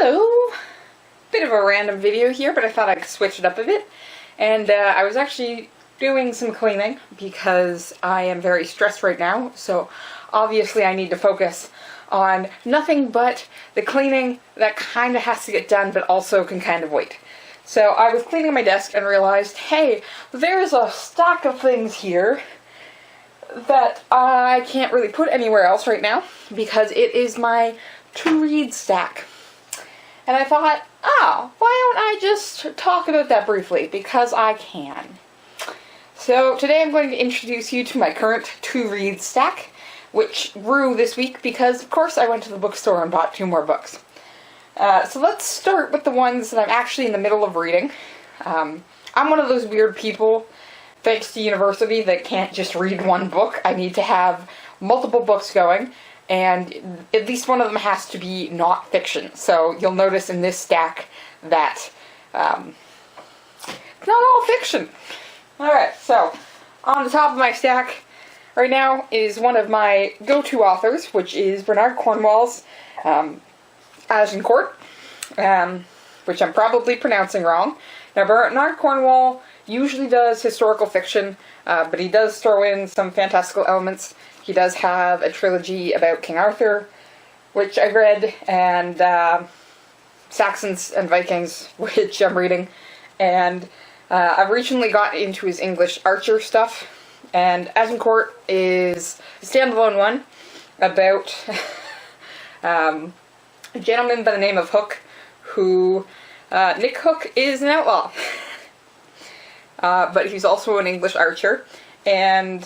Hello! Bit of a random video here, but I thought I could switch it up a bit. And I was actually doing some cleaning because I am very stressed right now, so obviously I need to focus on nothing but the cleaning that kind of has to get done but also can kind of wait. So I was cleaning my desk and realized, hey, there's a stack of things here that I can't really put anywhere else right now because it is my to-read stack. And I thought, oh, why don't I just talk about that briefly, because I can. So today I'm going to introduce you to my current to-read stack, which grew this week because, of course, I went to the bookstore and bought 2 more books. So let's start with the ones that I'm actually in the middle of reading. I'm one of those weird people, thanks to university, that can't just read one book. I need to have multiple books going, and at least one of them has to be not fiction. So you'll notice in this stack that it's not all fiction. Alright, so on the top of my stack right now is one of my go-to authors, which is Bernard Cornwell's Agincourt, which I'm probably pronouncing wrong. Now, Bernard Cornwell usually does historical fiction, but he does throw in some fantastical elements. He does have a trilogy about King Arthur, which I read, and Saxons and Vikings, which I'm reading. And I've recently got into his English Archer stuff, and Agincourt is a standalone one about a gentleman by the name of Hook, who, Nick Hook is an outlaw. But he's also an English archer, and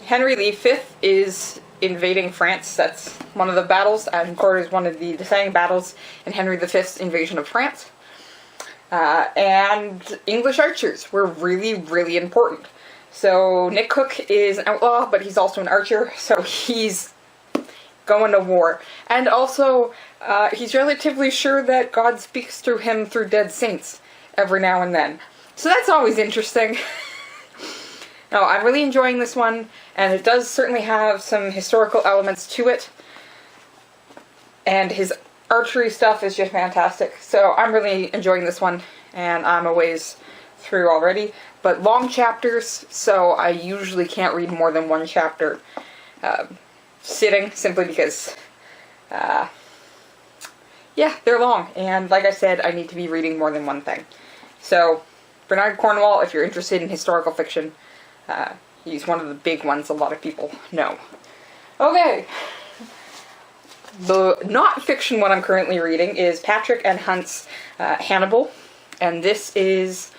Henry V is invading France. That's one of the battles. Agincourt is one of the deciding battles in Henry V's invasion of France. And English archers were really, really important. So Nick Hook is an outlaw, but he's also an archer, so he's going to war. And also, he's relatively sure that God speaks through him through dead saints every now and then. So that's always interesting. No, I'm really enjoying this one, and it does certainly have some historical elements to it. And his archery stuff is just fantastic. So I'm really enjoying this one, and I'm a ways through already. But long chapters, so I usually can't read more than 1 chapter sitting, simply because, yeah, they're long. And like I said, I need to be reading more than one thing. So, Bernard Cornwell, if you're interested in historical fiction, he's one of the big ones a lot of people know. Okay. The not fiction one I'm currently reading is Patrick and Hunt's Hannibal, and this is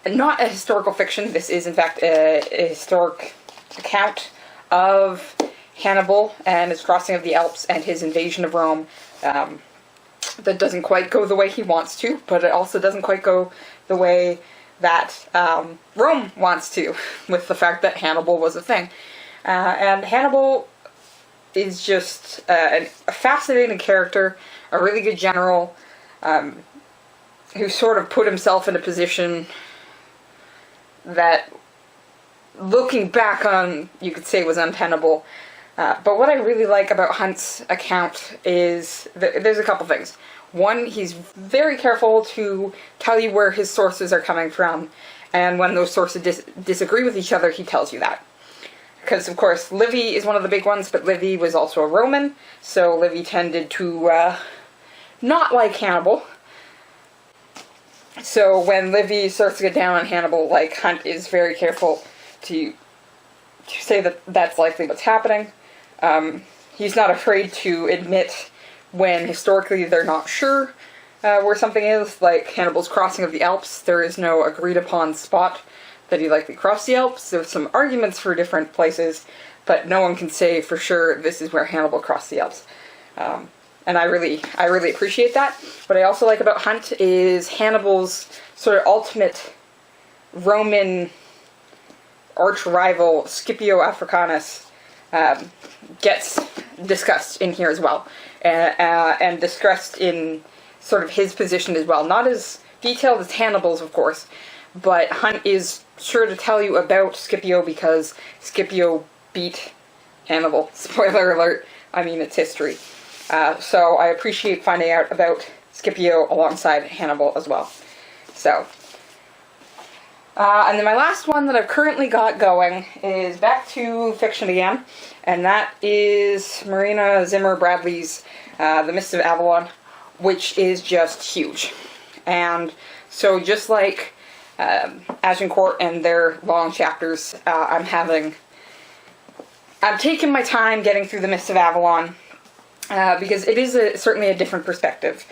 not a historical fiction. This is, in fact, a historic account of Hannibal and his crossing of the Alps and his invasion of Rome. That doesn't quite go the way he wants to, but it also doesn't quite go the way that Rome wants to, with the fact that Hannibal was a thing. And Hannibal is just a fascinating character, a really good general, who sort of put himself in a position that, looking back on, you could say was untenable. But what I really like about Hunt's account is there's a couple things. One, he's very careful to tell you where his sources are coming from, and when those sources disagree with each other, he tells you that. Because, of course, Livy is one of the big ones, but Livy was also a Roman, so Livy tended to not like Hannibal. So when Livy starts to get down on Hannibal, like, Hunt is very careful to say that that's likely what's happening. He's not afraid to admit when historically they're not sure where something is, like Hannibal's crossing of the Alps. There is no agreed upon spot that he likely crossed the Alps. There's some arguments for different places, but no one can say for sure this is where Hannibal crossed the Alps. And I really appreciate that. What I also like about Hunt is Hannibal's sort of ultimate Roman arch-rival, Scipio Africanus, gets discussed in here as well, and discussed in sort of his position as well. Not as detailed as Hannibal's, of course, but Hunt is sure to tell you about Scipio because Scipio beat Hannibal. Spoiler alert, I mean, it's history. So I appreciate finding out about Scipio alongside Hannibal as well. So, and then my last one that I've currently got going is back to fiction again, and that is Marina Zimmer Bradley's The Mists of Avalon, which is just huge. And so just like Agincourt and their long chapters, I'm taking my time getting through The Mists of Avalon, because it is certainly a different perspective.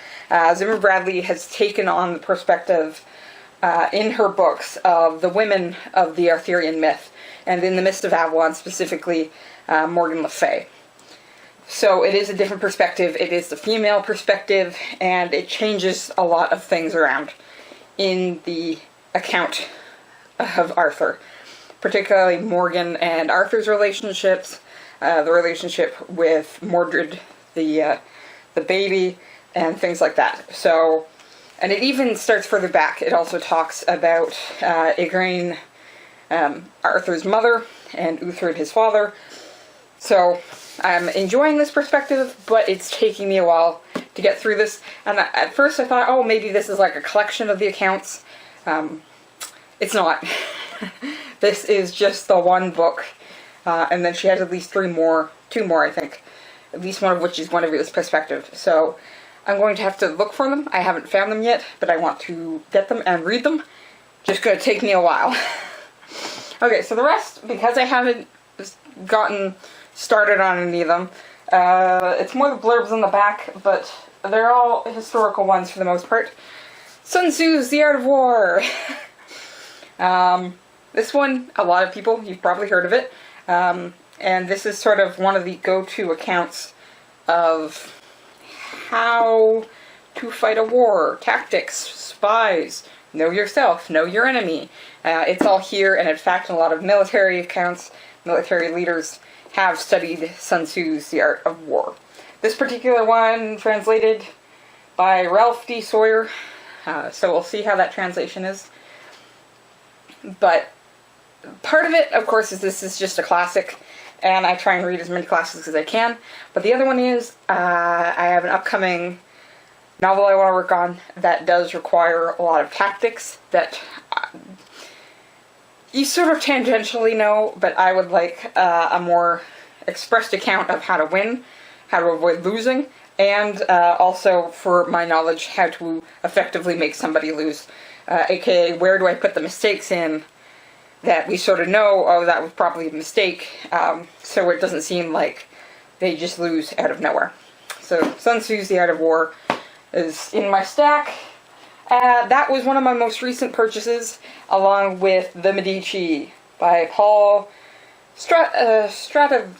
Zimmer Bradley has taken on the perspective in her books of the women of the Arthurian myth, and in The Mist of Avalon specifically, Morgan Le Fay. So it is a different perspective, it is the female perspective, and it changes a lot of things around in the account of Arthur. Particularly Morgan and Arthur's relationships, the relationship with Mordred, the baby, and things like that. So, and it even starts further back. It also talks about Igraine, Arthur's mother, and Uhtred, his father. So, I'm enjoying this perspective, but it's taking me a while to get through this. And at first I thought, oh, maybe this is like a collection of the accounts. It's not. This is just the one book. And then she has at least two more I think. At least one of which is one of his perspective. So I'm going to have to look for them. I haven't found them yet, but I want to get them and read them. Just going to take me a while. Okay, so the rest, because I haven't gotten started on any of them, it's more the blurbs on the back, but they're all historical ones for the most part. Sun Tzu's The Art of War. This one, a lot of people, you've probably heard of it. And this is sort of one of the go-to accounts of how to fight a war, tactics, spies, know yourself, know your enemy. It's all here, and in fact, a lot of military accounts, military leaders have studied Sun Tzu's The Art of War. This particular one translated by Ralph D. Sawyer, so we'll see how that translation is. But part of it, of course, is this is just a classic, and I try and read as many classics as I can. But the other one is, I have an upcoming novel I want to work on that does require a lot of tactics that you sort of tangentially know, but I would like a more expressed account of how to win, how to avoid losing, and also, for my knowledge, how to effectively make somebody lose. AKA, where do I put the mistakes in that we sort of know, oh, that was probably a mistake, so it doesn't seem like they just lose out of nowhere. So, Sun Tzu's The Art of War is in my stack. That was one of my most recent purchases, along with The Medici by Paul Stratathurn.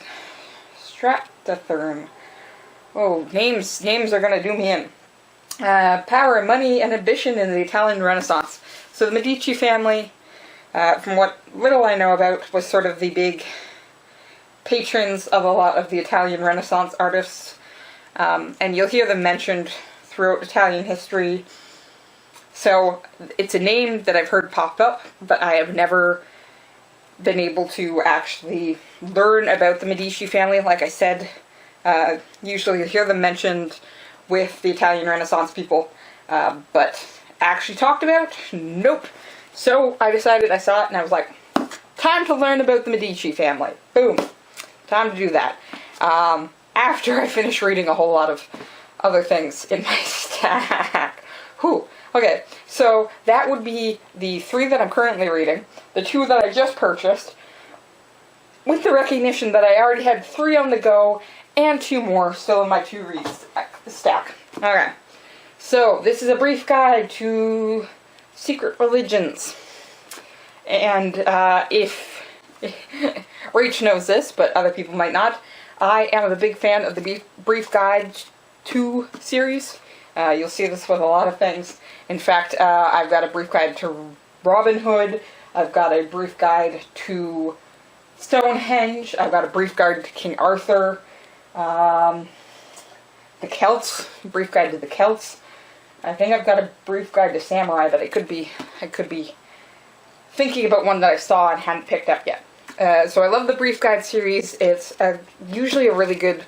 Oh, names are gonna do me in. Power, Money, and Ambition in the Italian Renaissance. So the Medici family, from what little I know about, was sort of the big patrons of a lot of the Italian Renaissance artists. And you'll hear them mentioned throughout Italian history. So it's a name that I've heard pop up, but I have never been able to actually learn about the Medici family. Like I said, usually you hear them mentioned with the Italian Renaissance people, but actually talked about? Nope. So I decided, I saw it, and I was like, time to learn about the Medici family. Boom. Time to do that. After I finish reading a whole lot of other things in my stack. Whew. Okay, so that would be the 3 that I'm currently reading, the 2 that I just purchased, with the recognition that I already had 3 on the go, and 2 more still in my to-read stack. Okay, so this is a brief guide to secret religions. And if Rach knows this, but other people might not, I am a big fan of the Brief Guide to series. You'll see this with a lot of things. In fact, I've got a brief guide to Robin Hood. I've got a brief guide to Stonehenge. I've got a brief guide to King Arthur. The Celts. Brief guide to the Celts. I think I've got a brief guide to Samurai, but I could be thinking about one that I saw and hadn't picked up yet. So I love the Brief Guide series. It's usually a really good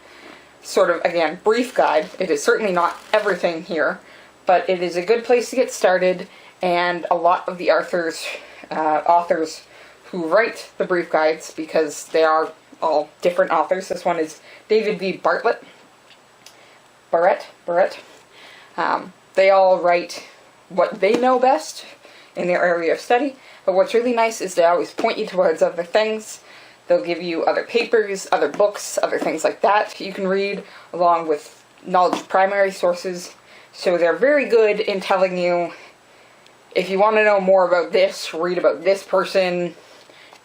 sort of, again, brief guide. It is certainly not everything here, but it is a good place to get started, and a lot of the authors who write the brief guides, because they are all different authors. This one is David V. Barrett. They all write what they know best in their area of study, but what's really nice is they always point you towards other things. They'll give you other papers, other books, other things like that you can read, along with knowledge primary sources. So they're very good in telling you, if you want to know more about this, read about this person,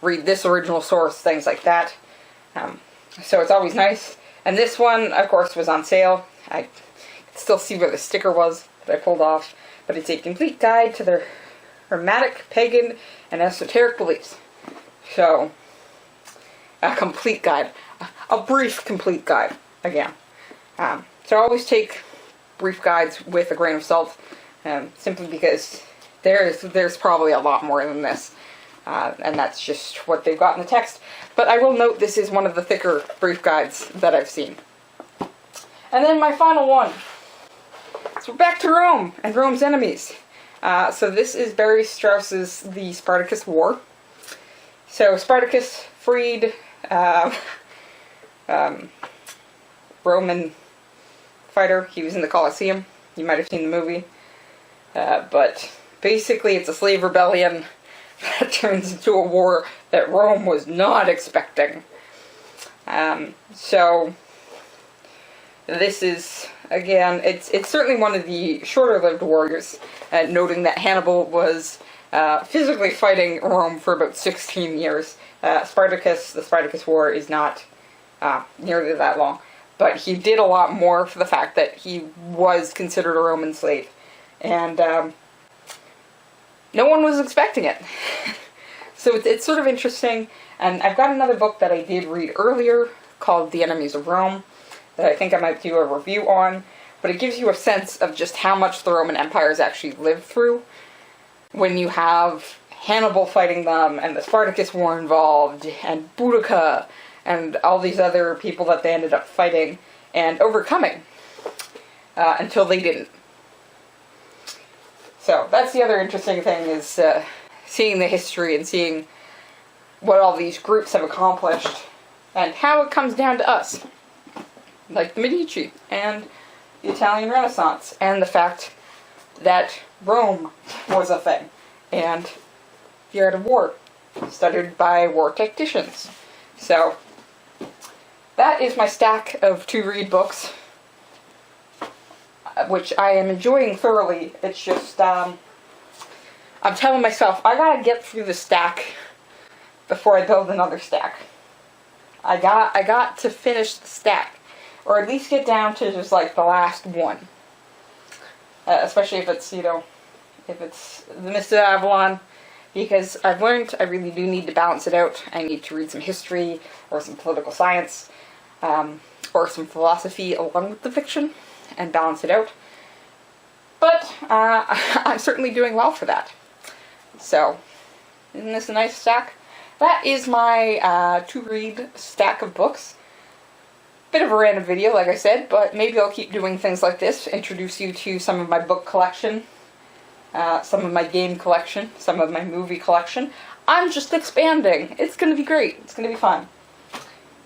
read this original source, things like that. So it's always nice. And this one, of course, was on sale. I can still see where the sticker was that I pulled off. But it's a complete guide to their hermetic, pagan, and esoteric beliefs. So, a complete guide. A brief, complete guide, again. So always take brief guides with a grain of salt, simply because there's probably a lot more than this. And that's just what they've got in the text. But I will note this is one of the thicker brief guides that I've seen. And then my final one. So we're back to Rome and Rome's enemies. So this is Barry Strauss's The Spartacus War. So Spartacus freed Roman fighter. He was in the Colosseum. You might have seen the movie. But basically it's a slave rebellion that turns into a war that Rome was not expecting. So this is, again, it's certainly one of the shorter-lived warriors, noting that Hannibal was physically fighting Rome for about 16 years. The Spartacus War is not nearly that long, but he did a lot more for the fact that he was considered a Roman slave, and no one was expecting it. So it's sort of interesting, and I've got another book that I did read earlier called The Enemies of Rome that I think I might do a review on, but it gives you a sense of just how much the Roman Empire has actually lived through when you have Hannibal fighting them, and the Spartacus War involved, and Boudica, and all these other people that they ended up fighting and overcoming, until they didn't. So that's the other interesting thing, is seeing the history and seeing what all these groups have accomplished, and how it comes down to us. Like the Medici, and the Italian Renaissance, and the fact that Rome was a thing, and the art of war, studied by war tacticians. So, that is my stack of to-read books, which I am enjoying thoroughly. It's just, I'm telling myself, I gotta get through the stack before I build another stack. I got to finish the stack, or at least get down to just like the last one. Especially if it's, if it's the Mist of Avalon, because I've learned I really do need to balance it out. I need to read some history, or some political science, or some philosophy along with the fiction, and balance it out. But I'm certainly doing well for that. So, isn't this a nice stack? That is my to-read stack of books. Bit of a random video, like I said, but maybe I'll keep doing things like this, introduce you to some of my book collection, some of my game collection, some of my movie collection. I'm just expanding. It's going to be great. It's going to be fun.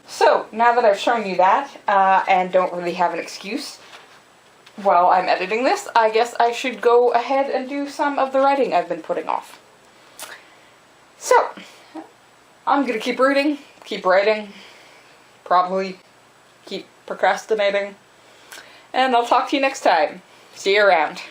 So, now that I've shown you that, and don't really have an excuse while I'm editing this, I guess I should go ahead and do some of the writing I've been putting off. So, I'm going to keep reading, keep writing, probably keep procrastinating, and I'll talk to you next time. See you around.